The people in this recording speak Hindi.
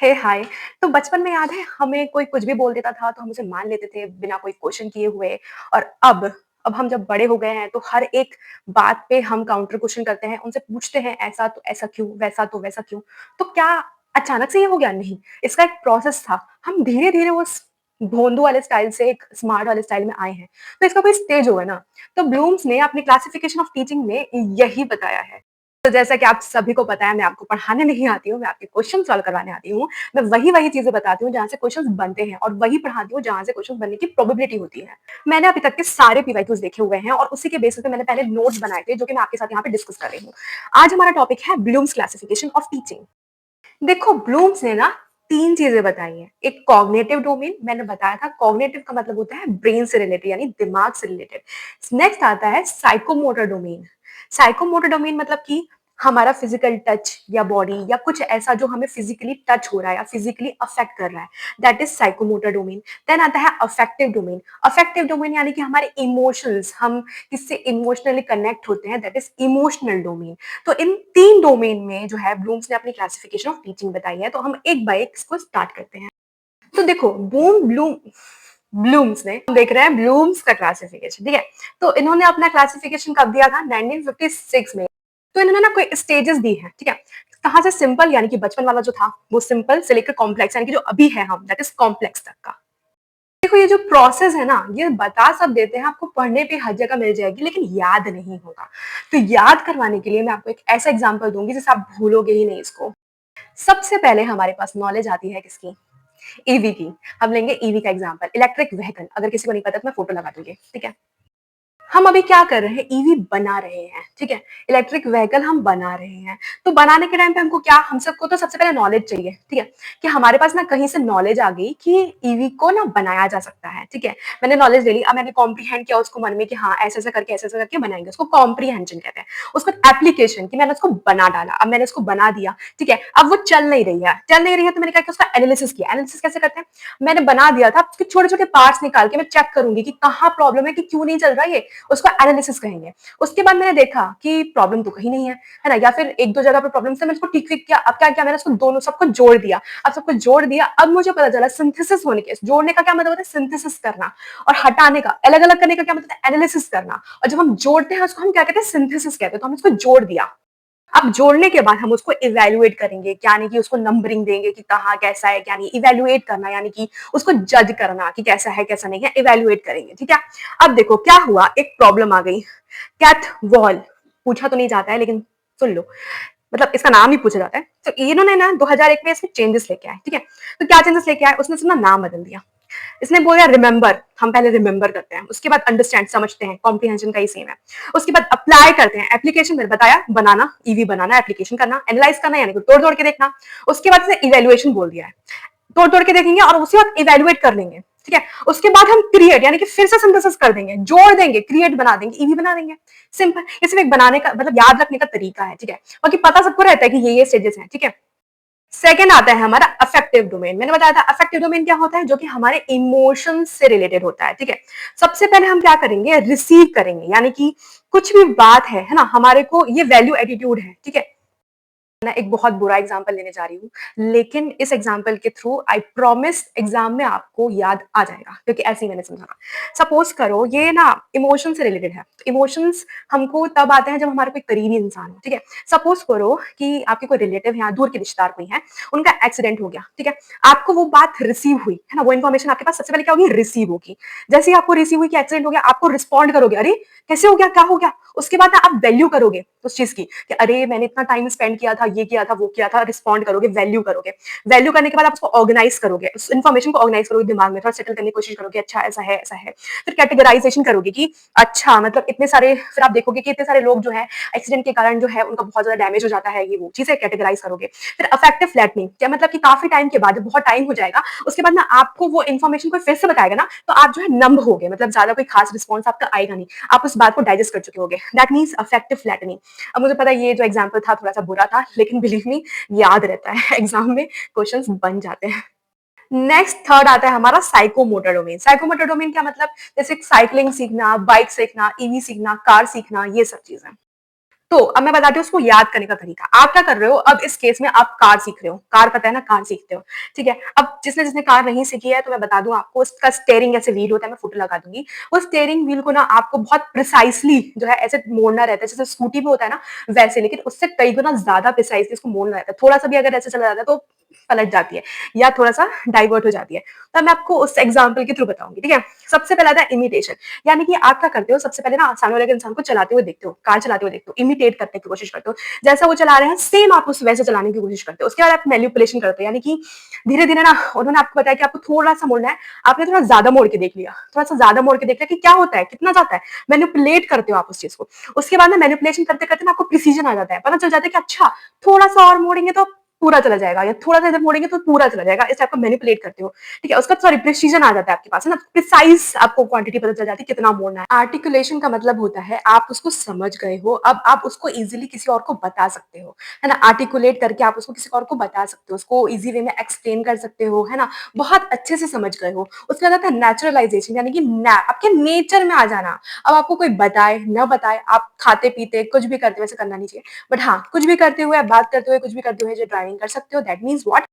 हे हाय। तो बचपन में याद है हमें कोई कुछ भी बोल देता था तो हम उसे मान लेते थे बिना कोई क्वेश्चन किए हुए। और अब हम जब बड़े हो गए हैं तो हर एक बात पे हम काउंटर क्वेश्चन करते हैं, उनसे पूछते हैं ऐसा तो ऐसा क्यों, वैसा तो वैसा क्यों। तो क्या अचानक से ये हो गया? नहीं, इसका एक प्रोसेस था। हम धीरे-धीरे उस भोंदू वाले स्टाइल से एक स्मार्ट वाले स्टाइल में आए हैं। तो इसका कोई स्टेज होगा ना। तो ब्लूम्स ने अपनी क्लासिफिकेशन ऑफ टीचिंग में यही बताया है। तो जैसा कि आप सभी को पता है, मैं आपको पढ़ाने नहीं आती हूँ, मैं आपके क्वेश्चन सॉल्व करवाने आती हूँ। मैं वही-वही चीज़ें बताती हूँ जहाँ से क्वेश्चन्स बनते हैं और वही पढ़ाती हूँ जहाँ से क्वेश्चन बनने की प्रोबेबिलिटी होती है। मैंने अभी तक के सारे पीवाईक्यूज़ देखे हुए हैं और उसी के बेसिस पे मैंने पहले नोट्स बनाए थे जो कि मैं आपके साथ यहाँ पे डिस्कस कर रही हूँ। आज हमारा टॉपिक है ब्लूम्स क्लासिफिकेशन ऑफ टीचिंग। देखो, ब्लूम्स ने ना 3 चीज़ें बताई हैं। एक कॉग्निटिव डोमेन, मैंने बताया था कॉग्निटिव का मतलब होता है ब्रेन से रिलेटेड यानी दिमाग से रिलेटेड। नेक्स्ट आता है साइकोमोटर डोमेन। साइकोमोटर डोमेन मतलब कि हमारा फिजिकल टच या बॉडी या कुछ ऐसा जो हमें फिजिकली टच हो रहा है या फिजिकली अफेक्ट कर रहा है, that is psychomotor domain. Then आता है अफेक्टिव डोमेन। अफेक्टिव डोमेन यानी कि हमारे इमोशंस, हम किससे इमोशनली कनेक्ट होते हैं, दैट इज इमोशनल डोमेन। तो इन 3 डोमेन में जो है ब्लूम्स ने अपनी क्लासिफिकेशन ऑफ टीचिंग बताई है। तो हम एक बाय एक इसको स्टार्ट करते हैं। तो देखो, ब्लूम्स ने, हम देख रहे हैं ब्लूम्स का क्लासिफिकेशन, ठीक है। तो इन्होंने अपना क्लासिफिकेशन कब दिया था? 1956 में। तो इन्होंने ना कोई स्टेजेस दी हैं, ठीक है। कहाँ से? सिंपल यानी कि बचपन वाला जो था वो सिंपल से लेकर कॉम्प्लेक्स यानी कि जो अभी है हम, दैट इज कॉम्प्लेक्स तक का। देखो, ये जो प्रोसेस है ना, ये बता सब देते हैं, आपको पढ़ने पे हर जगह मिल जाएगी लेकिन याद नहीं होगा। तो याद करवाने के लिए मैं आपको एक ऐसा एग्जांपल दूंगी जिससे आप भूलोगे ही नहीं इसको। सबसे पहले हमारे पास नॉलेज आती है किसकी? ईवी की। हम लेंगे ईवी का एग्जांपल, इलेक्ट्रिक व्हीकल। अगर किसी को नहीं पता तो मैं फोटो लगा दूंगी, ठीक है। हम अभी क्या कर रहे हैं? ईवी बना रहे हैं, ठीक है। इलेक्ट्रिक व्हीकल हम बना रहे हैं। तो बनाने के टाइम पे हमको क्या, हम सबको तो सबसे पहले नॉलेज चाहिए, ठीक है। कि हमारे पास ना कहीं से नॉलेज आ गई कि ईवी को ना बनाया जा सकता है, ठीक है। मैंने नॉलेज ले ली, अब मैंने कॉम्प्रीहेंड किया उसको मन में कि हाँ ऐसे ऐसे करके बनाएंगे, उसको कॉम्प्रीहेंशन कहते हैं। उसको एप्लीकेशन की मैंने उसको बना डाला, अब मैंने उसको बना दिया, ठीक है। अब वो चल नहीं रही है तो मैंने क्या किया? उसका एनालिसिस किया। एनालिसिस कैसे करते हैं? मैंने बना दिया था, उसके छोटे छोटे पार्ट्स निकाल के मैं चेक करूंगी कि कहाँ प्रॉब्लम है, कि क्यों नहीं चल रहा ये। उसको एनालिसिस कहेंगे। उसके बाद मैंने देखा कि प्रॉब्लम तो कहीं नहीं है ना, या फिर एक दो जगह पर प्रॉब्लम से मैंने उसको ठीक ठीक किया। अब क्या किया? मैंने उसको दोनों सबको जोड़ दिया। अब सबको जोड़ दिया, अब मुझे पता चला सिंथेसिस होने के, जोड़ने का क्या मतलब होता है? सिंथेसिस करना। और हटाने का, अलग अलग करने का क्या मतलब है? एनालिसिस करना। और जब हम जोड़ते हैं उसको हम क्या कहते हैं? सिंथेसिस कहते हैं। तो हम इसको जोड़ दिया। अब जोड़ने के बाद हम उसको इवैल्यूएट करेंगे, यानी कि उसको नंबरिंग देंगे कि कहाँ कैसा है, यानी इवैल्यूएट करना, यानी कि उसको जज करना कि कैसा है कैसा नहीं है, इवैल्यूएट करेंगे, ठीक है। अब देखो क्या हुआ, एक प्रॉब्लम आ गई। कैट वॉल पूछा तो नहीं जाता है लेकिन सुन लो, मतलब इसका नाम ही पूछा जाता है। तो इन्होंने ना 2001 में इसमें चेंजेस लेके आए, ठीक है। तो क्या चेंजेस लेके आए? उसने अपना नाम बदल दिया। इसने बोला रिमेंबर, हम पहले रिमेंबर करते हैं, उसके बाद अंडरस्टैंड समझते हैं, कॉम्प्रिहेंशन का ही सेम है। उसके बाद अप्लाई करते हैं, एप्लीकेशन मैंने बताया, बनाना, ईवी बनाना, एप्लीकेशन करना, एनालाइज करना यानी कि तोड़ तोड़ के देखना। उसके बाद इसने इवेल्युएशन बोल दिया है, तोड़ तोड़ के देखेंगे और उसके बाद इवेल्युएट कर लेंगे, ठीक है। उसके बाद हम क्रिएट यानी कि फिर से सिंथेसिस कर देंगे, जोड़ देंगे, क्रिएट बना देंगे, ईवी बना देंगे। सिंपल। ये सिर्फ एक बनाने का मतलब याद रखने का तरीका है, ठीक है। बाकी पता सबको रहता है कि ये स्टेजेस हैं, ठीक है। सेकेंड आता है हमारा अफेक्टिव डोमेन। मैंने बताया था अफेक्टिव डोमेन क्या होता है, जो कि हमारे इमोशंस से रिलेटेड होता है, ठीक है। सबसे पहले हम क्या करेंगे? रिसीव करेंगे, यानी कि कुछ भी बात है ना, हमारे को ये वैल्यू एटीट्यूड है, ठीक है। मैं एक बहुत बुरा एग्जांपल लेने जा रही हूँ, लेकिन इस एग्जांपल के थ्रू आई प्रॉमिस एग्जाम में आपको याद आ जाएगा, क्योंकि ऐसे ही मैंने समझा। सपोज करो ये ना इमोशन से रिलेटेड है। इमोशंस हमको तब आते हैं जब हमारे कोई करीबी इंसान हो, ठीक है। सपोज करो कि आपके कोई रिलेटिव है, दूर के रिश्तेदार कोई है, उनका एक्सीडेंट हो गया, ठीक है। आपको वो बात रिसीव हुई है ना, वो इन्फॉर्मेशन आपके पास सबसे पहले क्या होगी? रिसीव होगी। जैसे ही आपको रिसीव हुई कि एक्सीडेंट हो गया, आपको रिस्पॉन्ड करोगे, अरे कैसे हो गया, क्या हो गया। उसके बाद ना आप वैल्यू करोगे उस चीज की कि अरे मैंने इतना टाइम स्पेंड किया था, ये किया था, वो किया था, रिस्पॉन्ड करोगे, वैल्यू करोगे। वैल्यू करने के बाद आप उसको ऑर्गेनाइज करोगे, उस इन्फॉर्मेशन को ऑर्गेनाइज करोगे दिमाग में, थोड़ा सेटल करने की कोशिश करोगे, अच्छा ऐसा है ऐसा है। फिर कैटेगराइजेशन करोगे कि अच्छा मतलब इतने सारे, फिर आप देखोगे कि इतने सारे लोग जो है एक्सीडेंट के कारण जो है उनका बहुत ज्यादा डैमेज हो जाता है, ये वो चीजें कैटेगराइज करोगे। फिर अफेक्टिव फ्लैटनिंग, क्या मतलब कि काफी टाइम के बाद, जब बहुत टाइम हो जाएगा उसके बाद ना आपको वो इन्फॉर्मेशन को फिर से बताएगा ना, तो आप जो है नंब हो गए, मतलब ज्यादा कोई खास रिस्पॉन्स आपका आएगा नहीं, आप उस बात को डाइजेस्ट कर चुके होगे, दैट मीन्स अफेक्टिव फ्लैटनिंग। अब मुझे पता है ये जो एग्जाम्पल था थोड़ा सा बुरा था, लेकिन बिलीव मी याद रहता है, एग्जाम में क्वेश्चंस बन जाते हैं। नेक्स्ट थर्ड आता है हमारा साइकोमोटर डोमेन। साइकोमोटर डोमेन क्या मतलब? जैसे साइकिलिंग सीखना, बाइक सीखना, ईवी सीखना, कार सीखना, ये सब चीजें। तो अब मैं बताती हूँ उसको याद करने का तरीका। आप क्या कर रहे हो, अब इस केस में आप कार सीख रहे हो। कार पता है ना, कार सीखते हो, ठीक है? अब जिसने-जिसने कार नहीं सीखी है तो मैं बता दूँ आपको, उसका स्टीयरिंग ऐसे व्हील होता है, मैं फ़ोटो लगा दूँगी। वो स्टीयरिंग व्हील को ना आपको बहुत प्रिसाइज़ली जो है ऐसे मोड़ना रहता है, जैसे स्कूटी में होता है ना वैसे, लेकिन उससे कई गुना ज़्यादा प्रिसाइज़ली उसको मोड़ना रहता है। थोड़ा-सा भी अगर ऐसे चला जाता है तो पलट जाती है या थोड़ा-सा डाइवर्ट हो जाती है। तो मैं आपको उस एग्ज़ाम्पल के थ्रू बताऊँगी, ठीक है? सबसे पहला था इमिटेशन, यानी कि आप क्या करते हो, सबसे पहले ना सामने वाले के इंसान को चलाते हुए देखते हो, कार चलाते हुए देखते हो, इमिटेट करने की कोशिश करते हो। जैसा वो चला रहे हैं सेम आप उस वैसे चलाने की कोशिश करते हो। उसके बाद आप मैनिपुलेशन करते हो, यानी कि धीरे-धीरे ना उन्होंने आपको बताया कि आपको थोड़ा-सा मोड़ना है, आपने थोड़ा ज़्यादा मोड़ के देख लिया, थोड़ा-सा ज़्यादा मोड़ के देख लिया कि क्या होता है, कितना जाता है, मैनिपुलेट करते हो आप उस चीज़ को। उसके बाद ना मैनिपुलेशन करते-करते ना आपको प्रिसिजन आ जाता है, पता चल जाता है कि अच्छा थोड़ा-सा और मोड़ेंगे तो पूरा चला जाएगा, या थोड़ा-सा इधर मोड़ेंगे तो पूरा चला जाएगा, इस टाइप का मैनिपुलेट करते हो। ठीक है? उसका सॉरी प्रिसिजन आ जाता है आपके पास, है ना? प्रिसाइज़ आपको क्वांटिटी पता चल जाती है कितना मोड़ना है। आर्टिकुलेशन का मतलब होता है आप उसको समझ गए हो, अब आप उसको ईज़िली किसी और को बता सकते हो, है ना? आर्टिकुलेट करके आप उसको किसी और को बता सकते हो, उसको ईज़ी वे में एक्सप्लेन कर सकते हो, है ना? बहुत अच्छे से समझ गए हो। उसके बाद आता है नेचुरलाइज़ेशन, यानी कि आपके नेचर में आ जाना। अब आपको कोई बताए, ना बताए, आप खाते-पीते कुछ भी करते हो, वैसे करना नहीं चाहिए। बट हाँ, कुछ भी करते हुए, बात करते हुए, कुछ भी करते हुए जो ड्राइविंग कर सकते हो, दैट मीन्स व्हाट?